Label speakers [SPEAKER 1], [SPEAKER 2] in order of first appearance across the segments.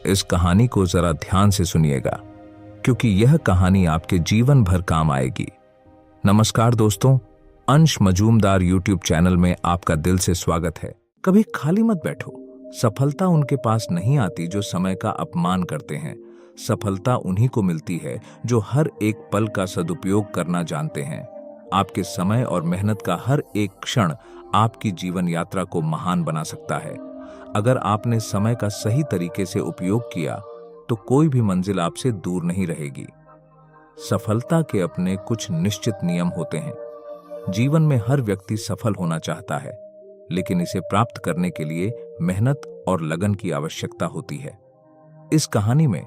[SPEAKER 1] इस कहानी को जरा ध्यान से सुनिएगा, क्योंकि यह कहानी आपके जीवन भर काम आएगी। नमस्कार दोस्तों, अंश मजूमदार यूट्यूब चैनल में आपका दिल से स्वागत है। कभी खाली मत बैठो। सफलता उनके पास नहीं आती जो समय का अपमान करते हैं। सफलता उन्हीं को मिलती है जो हर एक पल का सदुपयोग करना जानते हैं। आपके समय और मेहनत का हर एक क्षण आपकी जीवन यात्रा को महान बना सकता है। अगर आपने समय का सही तरीके से उपयोग किया तो कोई भी मंजिल आपसे दूर नहीं रहेगी। सफलता के अपने कुछ निश्चित नियम होते हैं। जीवन में हर व्यक्ति सफल होना चाहता है, लेकिन इसे प्राप्त करने के लिए मेहनत और लगन की आवश्यकता होती है। इस कहानी में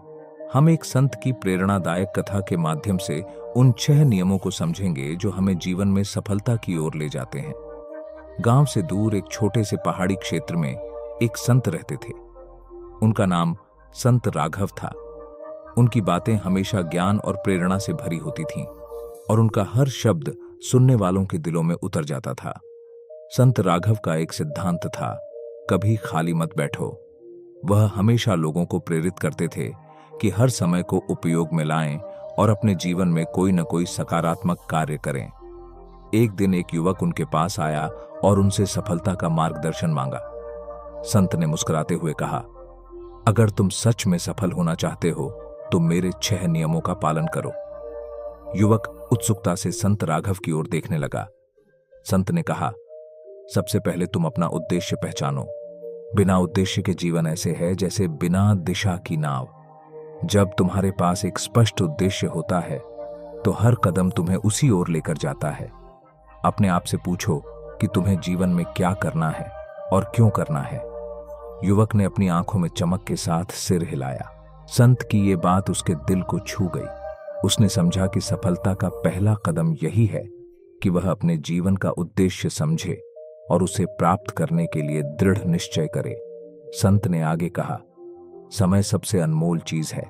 [SPEAKER 1] हम एक संत की प्रेरणादायक कथा के माध्यम से उन 6 नियमों को समझेंगे जो हमें जीवन में सफलता की ओर ले जाते हैं। गांव से दूर एक छोटे से पहाड़ी क्षेत्र में एक संत रहते थे। उनका नाम संत राघव था। उनकी बातें हमेशा ज्ञान और प्रेरणा से भरी होती थीं और उनका हर शब्द सुनने वालों के दिलों में उतर जाता था। संत राघव का एक सिद्धांत था, कभी खाली मत बैठो। वह हमेशा लोगों को प्रेरित करते थे कि हर समय को उपयोग में लाएं और अपने जीवन में कोई न कोई सकारात्मक कार्य करें। एक दिन एक युवक उनके पास आया और उनसे सफलता का मार्गदर्शन मांगा। संत ने मुस्कुराते हुए कहा, अगर तुम सच में सफल होना चाहते हो तो मेरे 6 नियमों का पालन करो। युवक उत्सुकता से संत राघव की ओर देखने लगा। संत ने कहा, सबसे पहले तुम अपना उद्देश्य पहचानो। बिना उद्देश्य के जीवन ऐसे है जैसे बिना दिशा की नाव। जब तुम्हारे पास एक स्पष्ट उद्देश्य होता है तो हर कदम तुम्हें उसी ओर लेकर जाता है। अपने आप से पूछो कि तुम्हें जीवन में क्या करना है और क्यों करना है। युवक ने अपनी आंखों में चमक के साथ सिर हिलाया। संत की ये बात उसके दिल को छू गई। उसने समझा कि सफलता का पहला कदम यही है कि वह अपने जीवन का उद्देश्य समझे और उसे प्राप्त करने के लिए दृढ़ निश्चय करे। संत ने आगे कहा, समय सबसे अनमोल चीज है।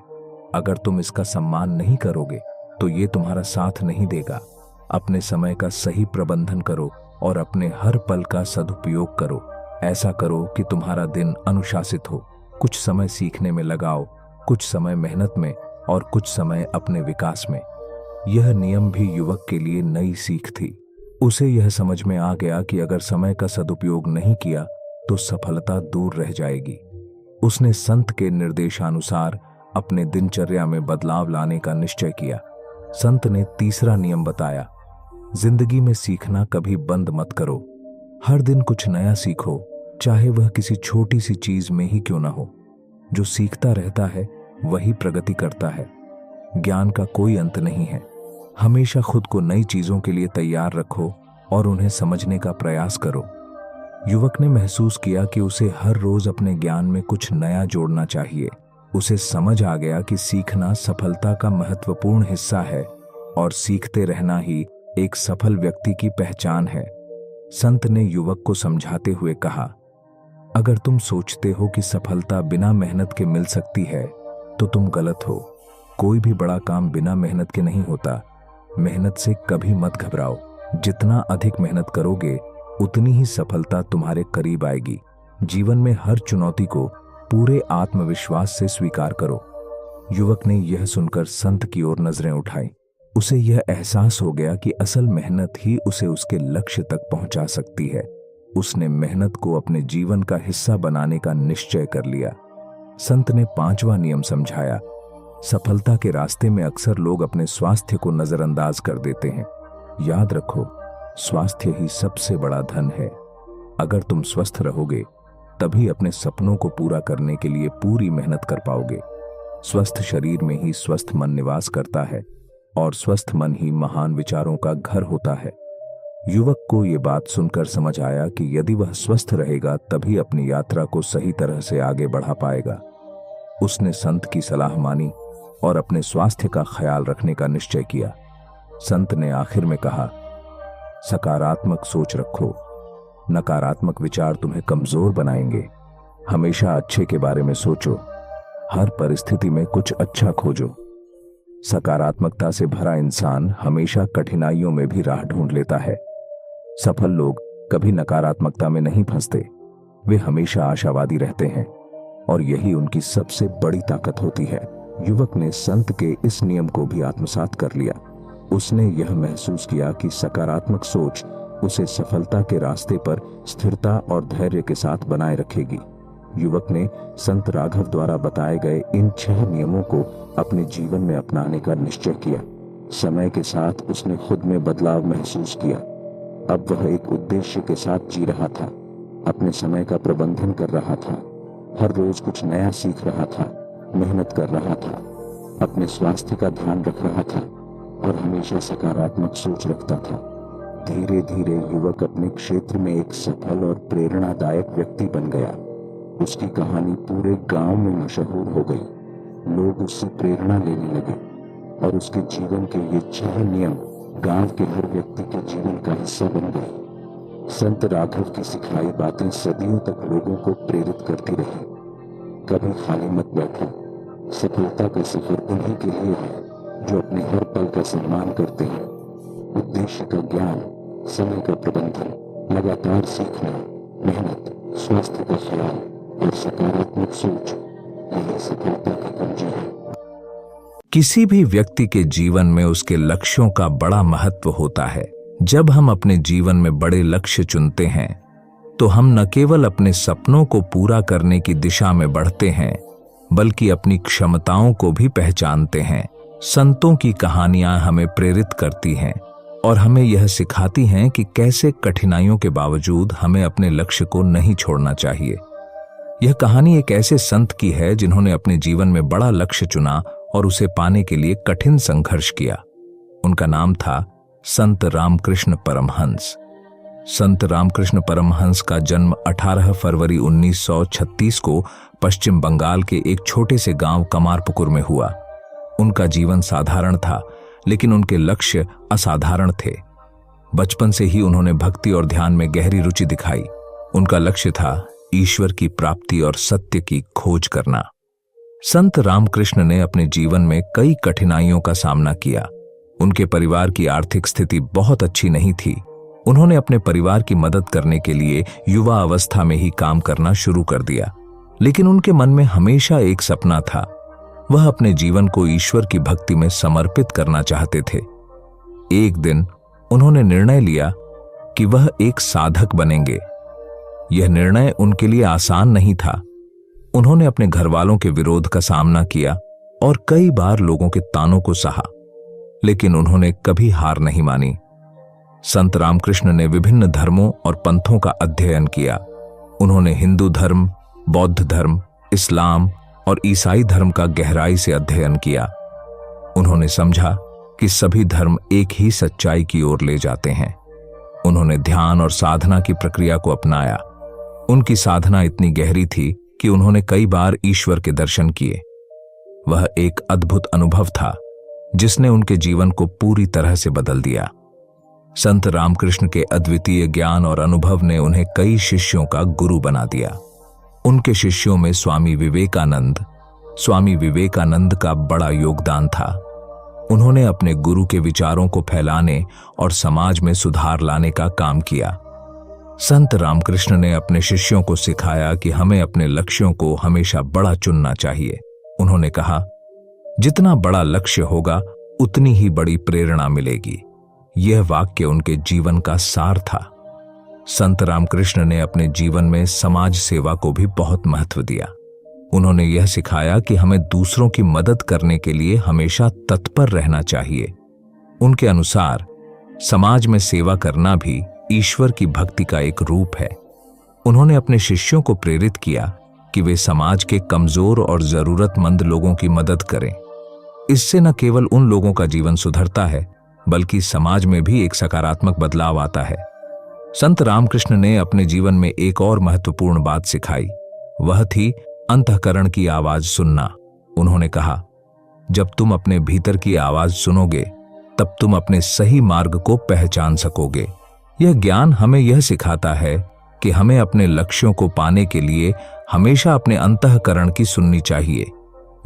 [SPEAKER 1] अगर तुम इसका सम्मान नहीं करोगे तो ये तुम्हारा साथ नहीं देगा। अपने समय का सही प्रबंधन करो और अपने हर पल का सदुपयोग करो। ऐसा करो कि तुम्हारा दिन अनुशासित हो। कुछ समय सीखने में लगाओ, कुछ समय मेहनत में और कुछ समय अपने विकास में। यह नियम भी युवक के लिए नई सीख थी। उसे यह समझ में आ गया कि अगर समय का सदुपयोग नहीं किया तो सफलता दूर रह जाएगी। उसने संत के निर्देशानुसार अपने दिनचर्या में बदलाव लाने का निश्चय किया। संत ने तीसरा नियम बताया, जिंदगी में सीखना कभी बंद मत करो। हर दिन कुछ नया सीखो, चाहे वह किसी छोटी सी चीज में ही क्यों ना हो। जो सीखता रहता है वही प्रगति करता है। ज्ञान का कोई अंत नहीं है। हमेशा खुद को नई चीजों के लिए तैयार रखो और उन्हें समझने का प्रयास करो। युवक ने महसूस किया कि उसे हर रोज अपने ज्ञान में कुछ नया जोड़ना चाहिए। उसे समझ आ गया कि सीखना सफलता का महत्वपूर्ण हिस्सा है और सीखते रहना ही एक सफल व्यक्ति की पहचान है। संत ने युवक को समझाते हुए कहा, अगर तुम सोचते हो कि सफलता बिना मेहनत के मिल सकती है तो तुम गलत हो। कोई भी बड़ा काम बिना मेहनत के नहीं होता। मेहनत से कभी मत घबराओ। जितना अधिक मेहनत करोगे उतनी ही सफलता तुम्हारे करीब आएगी। जीवन में हर चुनौती को पूरे आत्मविश्वास से स्वीकार करो। युवक ने यह सुनकर संत की ओर नजरें उठाई। उसे यह एहसास हो गया कि असल मेहनत ही उसे उसके लक्ष्य तक पहुंचा सकती है। उसने मेहनत को अपने जीवन का हिस्सा बनाने का निश्चय कर लिया। संत ने 5वां नियम समझाया, सफलता के रास्ते में अक्सर लोग अपने स्वास्थ्य को नजरअंदाज कर देते हैं। याद रखो, स्वास्थ्य ही सबसे बड़ा धन है। अगर तुम स्वस्थ रहोगे तभी अपने सपनों को पूरा करने के लिए पूरी मेहनत कर पाओगे। स्वस्थ शरीर में ही स्वस्थ मन निवास करता है और स्वस्थ मन ही महान विचारों का घर होता है। युवक को ये बात सुनकर समझ आया कि यदि वह स्वस्थ रहेगा तभी अपनी यात्रा को सही तरह से आगे बढ़ा पाएगा। उसने संत की सलाह मानी और अपने स्वास्थ्य का ख्याल रखने का निश्चय किया। संत ने आखिर में कहा, सकारात्मक सोच रखो। नकारात्मक विचार तुम्हें कमजोर बनाएंगे। हमेशा अच्छे के बारे में सोचो। हर परिस्थिति में कुछ अच्छा खोजो। सकारात्मकता से भरा इंसान हमेशा कठिनाइयों में भी राह ढूंढ लेता है। सफल लोग कभी नकारात्मकता में नहीं फंसते। वे हमेशा आशावादी रहते हैं और यही उनकी सबसे बड़ी ताकत होती है। युवक ने संत के इस नियम को भी आत्मसात कर लिया। उसने यह महसूस किया कि सकारात्मक सोच उसे सफलता के रास्ते पर स्थिरता और धैर्य के साथ बनाए रखेगी। युवक ने संत राघव द्वारा बताए गए इन 6 नियमों को अपने जीवन में अपनाने का निश्चय किया। समय के साथ उसने खुद में बदलाव महसूस किया। अब वह एक उद्देश्य के साथ जी रहा था, अपने समय का प्रबंधन कर रहा था, हर रोज कुछ नया सीख रहा था, मेहनत कर रहा था, अपने स्वास्थ्य का ध्यान रख रहा था और हमेशा सकारात्मक सोच रखता था। धीरे धीरे युवक अपने क्षेत्र में एक सफल और प्रेरणादायक व्यक्ति बन गया। उसकी कहानी पूरे गांव में मशहूर हो गई। लोग उससे प्रेरणा लेने लगे और उसके जीवन के ये 6 नियम गांव के हर व्यक्ति के जीवन का हिस्सा बन गए। संत राघव की सिखाई बातें सदियों तक लोगों को प्रेरित करती रही। कभी खाली मत बैठो। सफलता का सफर उन्हीं के लिए है जो अपने हर पल का सम्मान करते हैं। उद्देश्य का ज्ञान, समय का प्रबंधन, लगातार सीखना, मेहनत, स्वास्थ्य का ख्याल और सकारात्मक सोच, यही सफलता की कुंजी है। किसी भी व्यक्ति के जीवन में उसके लक्ष्यों का बड़ा महत्व होता है। जब हम अपने जीवन में बड़े लक्ष्य चुनते हैं तो हम न केवल अपने सपनों को पूरा करने की दिशा में बढ़ते हैं, बल्कि अपनी क्षमताओं को भी पहचानते हैं। संतों की कहानियां हमें प्रेरित करती हैं और हमें यह सिखाती हैं कि कैसे कठिनाइयों के बावजूद हमें अपने लक्ष्य को नहीं छोड़ना चाहिए। यह कहानी एक ऐसे संत की है जिन्होंने अपने जीवन में बड़ा लक्ष्य चुना और उसे पाने के लिए कठिन संघर्ष किया। उनका नाम था संत रामकृष्ण परमहंस। संत रामकृष्ण परमहंस का जन्म 18 फरवरी 1936 को पश्चिम बंगाल के एक छोटे से गांव कमारपुकुर में हुआ। उनका जीवन साधारण था, लेकिन उनके लक्ष्य असाधारण थे। बचपन से ही उन्होंने भक्ति और ध्यान में गहरी रुचि दिखाई। उनका लक्ष्य था ईश्वर की प्राप्ति और सत्य की खोज करना। संत रामकृष्ण ने अपने जीवन में कई कठिनाइयों का सामना किया। उनके परिवार की आर्थिक स्थिति बहुत अच्छी नहीं थी। उन्होंने अपने परिवार की मदद करने के लिए युवा अवस्था में ही काम करना शुरू कर दिया, लेकिन उनके मन में हमेशा एक सपना था। वह अपने जीवन को ईश्वर की भक्ति में समर्पित करना चाहते थे। एक दिन उन्होंने निर्णय लिया कि वह एक साधक बनेंगे। यह निर्णय उनके लिए आसान नहीं था। उन्होंने अपने घर वालों के विरोध का सामना किया और कई बार लोगों के तानों को सहा, लेकिन उन्होंने कभी हार नहीं मानी। संत रामकृष्ण ने विभिन्न धर्मों और पंथों का अध्ययन किया। उन्होंने हिंदू धर्म, बौद्ध धर्म, इस्लाम और ईसाई धर्म का गहराई से अध्ययन किया। उन्होंने समझा कि सभी धर्म एक ही सच्चाई की ओर ले जाते हैं। उन्होंने ध्यान और साधना की प्रक्रिया को अपनाया। उनकी साधना इतनी गहरी थी कि उन्होंने कई बार ईश्वर के दर्शन किए। वह एक अद्भुत अनुभव था जिसने उनके जीवन को पूरी तरह से बदल दिया। संत रामकृष्ण के अद्वितीय ज्ञान और अनुभव ने उन्हें कई शिष्यों का गुरु बना दिया। उनके शिष्यों में स्वामी विवेकानंद का बड़ा योगदान था। उन्होंने अपने गुरु के विचारों को फैलाने और समाज में सुधार लाने का काम किया। संत रामकृष्ण ने अपने शिष्यों को सिखाया कि हमें अपने लक्ष्यों को हमेशा बड़ा चुनना चाहिए। उन्होंने कहा, जितना बड़ा लक्ष्य होगा उतनी ही बड़ी प्रेरणा मिलेगी। यह वाक्य उनके जीवन का सार था। संत रामकृष्ण ने अपने जीवन में समाज सेवा को भी बहुत महत्व दिया। उन्होंने यह सिखाया कि हमें दूसरों की मदद करने के लिए हमेशा तत्पर रहना चाहिए। उनके अनुसार समाज में सेवा करना भी ईश्वर की भक्ति का एक रूप है। उन्होंने अपने शिष्यों को प्रेरित किया कि वे समाज के कमजोर और जरूरतमंद लोगों की मदद करें। इससे न केवल उन लोगों का जीवन सुधरता है, बल्कि समाज में भी एक सकारात्मक बदलाव आता है। संत रामकृष्ण ने अपने जीवन में एक और महत्वपूर्ण बात सिखाई। वह थी अंतःकरण की आवाज सुनना। उन्होंने कहा, जब तुम अपने भीतर की आवाज सुनोगे तब तुम अपने सही मार्ग को पहचान सकोगे। यह ज्ञान हमें यह सिखाता है कि हमें अपने लक्ष्यों को पाने के लिए हमेशा अपने अंतःकरण की सुननी चाहिए।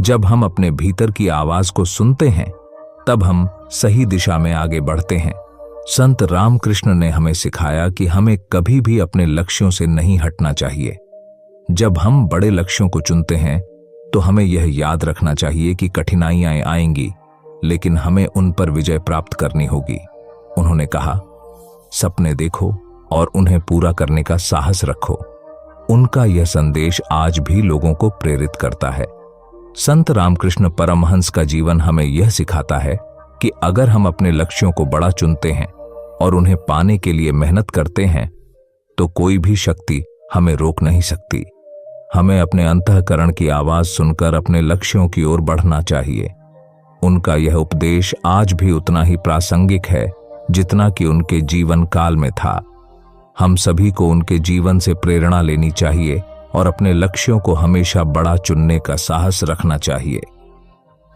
[SPEAKER 1] जब हम अपने भीतर की आवाज को सुनते हैं तब हम सही दिशा में आगे बढ़ते हैं। संत रामकृष्ण ने हमें सिखाया कि हमें कभी भी अपने लक्ष्यों से नहीं हटना चाहिए। जब हम बड़े लक्ष्यों को चुनते हैं तो हमें यह याद रखना चाहिए कि कठिनाइयां आएंगी, लेकिन हमें उन पर विजय प्राप्त करनी होगी। उन्होंने कहा, सपने देखो और उन्हें पूरा करने का साहस रखो। उनका यह संदेश आज भी लोगों को प्रेरित करता है। संत रामकृष्ण परमहंस का जीवन हमें यह सिखाता है कि अगर हम अपने लक्ष्यों को बड़ा चुनते हैं और उन्हें पाने के लिए मेहनत करते हैं तो कोई भी शक्ति हमें रोक नहीं सकती। हमें अपने अंतःकरण की आवाज सुनकर अपने लक्ष्यों की ओर बढ़ना चाहिए। उनका यह उपदेश आज भी उतना ही प्रासंगिक है जितना कि उनके जीवन काल में था। हम सभी को उनके जीवन से प्रेरणा लेनी चाहिए और अपने लक्ष्यों को हमेशा बड़ा चुनने का साहस रखना चाहिए।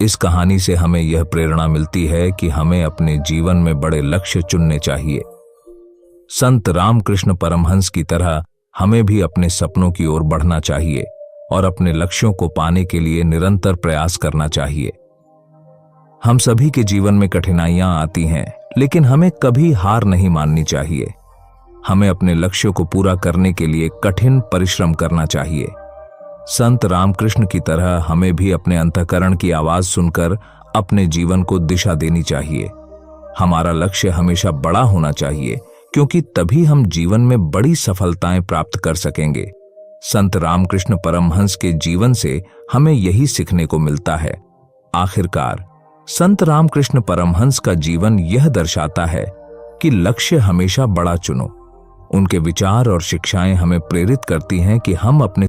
[SPEAKER 1] इस कहानी से हमें यह प्रेरणा मिलती है कि हमें अपने जीवन में बड़े लक्ष्य चुनने चाहिए। संत रामकृष्ण परमहंस की तरह हमें भी अपने सपनों की ओर बढ़ना चाहिए और अपने लक्ष्यों को पाने के लिए निरंतर प्रयास करना चाहिए। हम सभी के जीवन में कठिनाइयां आती हैं, लेकिन हमें कभी हार नहीं माननी चाहिए। हमें अपने लक्ष्यों को पूरा करने के लिए कठिन परिश्रम करना चाहिए। संत रामकृष्ण की तरह हमें भी अपने अंतःकरण की आवाज सुनकर अपने जीवन को दिशा देनी चाहिए। हमारा लक्ष्य हमेशा बड़ा होना चाहिए, क्योंकि तभी हम जीवन में बड़ी सफलताएं प्राप्त कर सकेंगे। संत रामकृष्ण परमहंस के जीवन से हमें यही सीखने को मिलता है। आखिरकार संत रामकृष्ण परमहंस का जीवन यह दर्शाता है कि लक्ष्य हमेशा बड़ा चुनो। उनके विचार और शिक्षाएं हमें प्रेरित करती हैं कि हम अपने